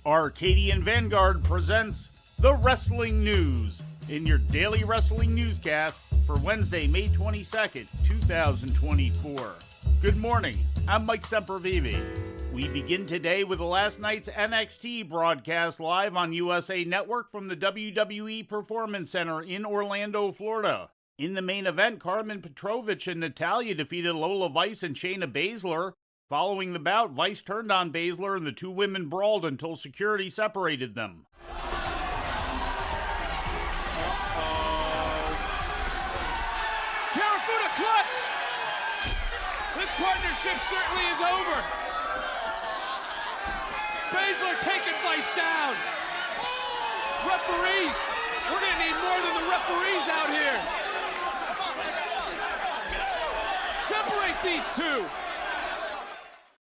Arcadian Vanguard presents the Wrestling News in your daily wrestling newscast for Wednesday, May 22nd, 2024. Good morning, I'm Mike Sempervive. We begin today with last night's NXT broadcast live on USA Network from the WWE Performance Center in Orlando, Florida. In the main event, Carmen Petrovich and Natalya defeated Lola Vice and Shayna Baszler. Following the bout, Vice turned on Baszler and the two women brawled until security separated them. Karafuda clutch! This partnership certainly is over. Baszler taking Vice down. Referees, we're going to need more than the referees out here. Separate these two.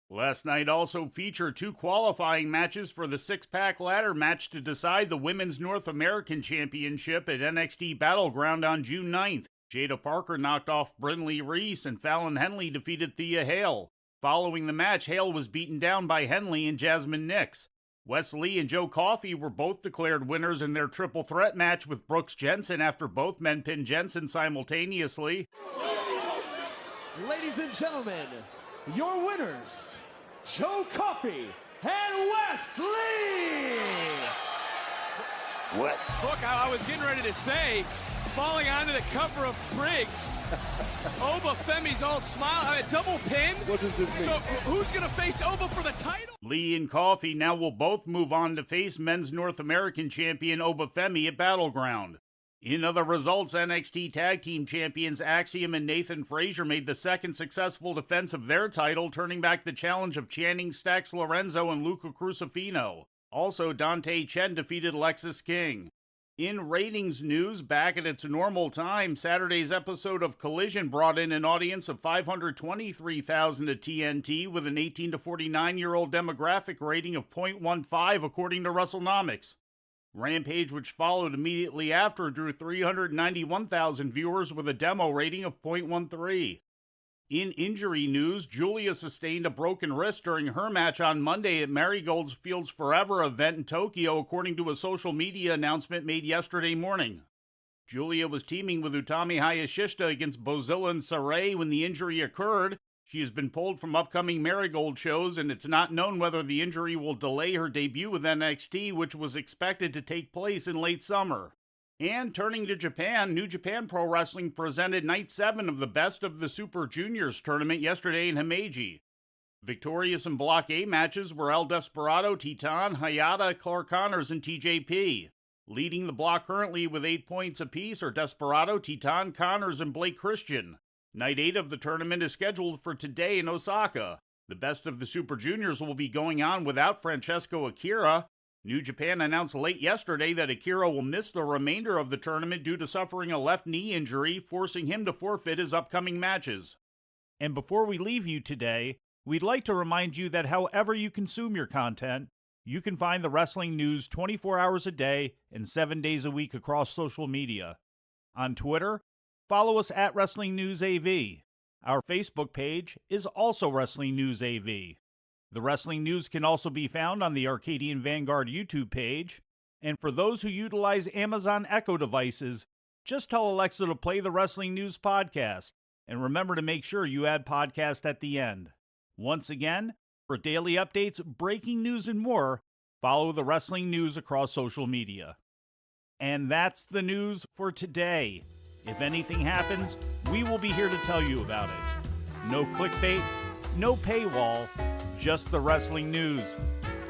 Last night also featured two qualifying matches for the six-pack ladder match to decide the Women's North American Championship at NXT Battleground on June 9th. Jada Parker knocked off Brinley Reese and Fallon Henley defeated Thea Hale. Following the match, Hale was beaten down by Henley and Jasmine Nix. Wes Lee and Joe Coffey were both declared winners in their triple threat match with Brooks Jensen after both men pinned Jensen simultaneously. Ladies and gentlemen, your winners, Joe Coffey and Wes Lee! What? Look, I was getting ready to say, falling onto the cover of Briggs. Oba Femi's all smile, double pin. What does this mean? So who's going to face Oba for the title? Lee and Coffey now will both move on to face Men's North American Champion Oba Femi at Battleground. In other results, NXT Tag Team Champions Axiom and Nathan Frazier made the second successful defense of their title, turning back the challenge of Channing Stax Lorenzo and Luca Crucifino. Also, Dante Chen defeated Lexis King. In ratings news, back at its normal time, Saturday's episode of Collision brought in an audience of 523,000 at TNT with an 18 to 49-year-old demographic rating of 0.15 according to WrestleNomics. Rampage, which followed immediately after, drew 391,000 viewers with a demo rating of 0.13. In injury news, Julia sustained a broken wrist during her match on Monday at Marigold's Fields Forever event in Tokyo, according to a social media announcement made yesterday morning. Julia was teaming with Utami Hayashishita against Bozilla and Saray when the injury occurred. She has been pulled from upcoming Marigold shows, and it's not known whether the injury will delay her debut with NXT, which was expected to take place in late summer. And turning to Japan, New Japan Pro Wrestling presented Night 7 of the Best of the Super Juniors tournament yesterday in Himeji. Victorious in Block A matches were El Desperado, Titan, Hayata, Clark Connors, and TJP. Leading the block currently with 8 points apiece are Desperado, Titan, Connors, and Blake Christian. Night 8 of the tournament is scheduled for today in Osaka. The Best of the Super Juniors will be going on without Francesco Akira. New Japan announced late yesterday that Akira will miss the remainder of the tournament due to suffering a left knee injury, forcing him to forfeit his upcoming matches. And before we leave you today, we'd like to remind you that however you consume your content, you can find the wrestling news 24 hours a day and 7 days a week across social media. On Twitter, follow us at Wrestling News AV. Our Facebook page is also Wrestling News AV. The Wrestling News can also be found on the Arcadian Vanguard YouTube page. And for those who utilize Amazon Echo devices, just tell Alexa to play the Wrestling News podcast. And remember to make sure you add podcast at the end. Once again, for daily updates, breaking news, and more, follow the Wrestling News across social media. And that's the news for today. If anything happens, we will be here to tell you about it. No clickbait, no paywall, just the Wrestling News.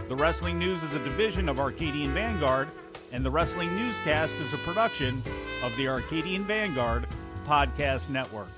The Wrestling News is a division of Arcadian Vanguard, and the Wrestling Newscast is a production of the Arcadian Vanguard Podcast Network.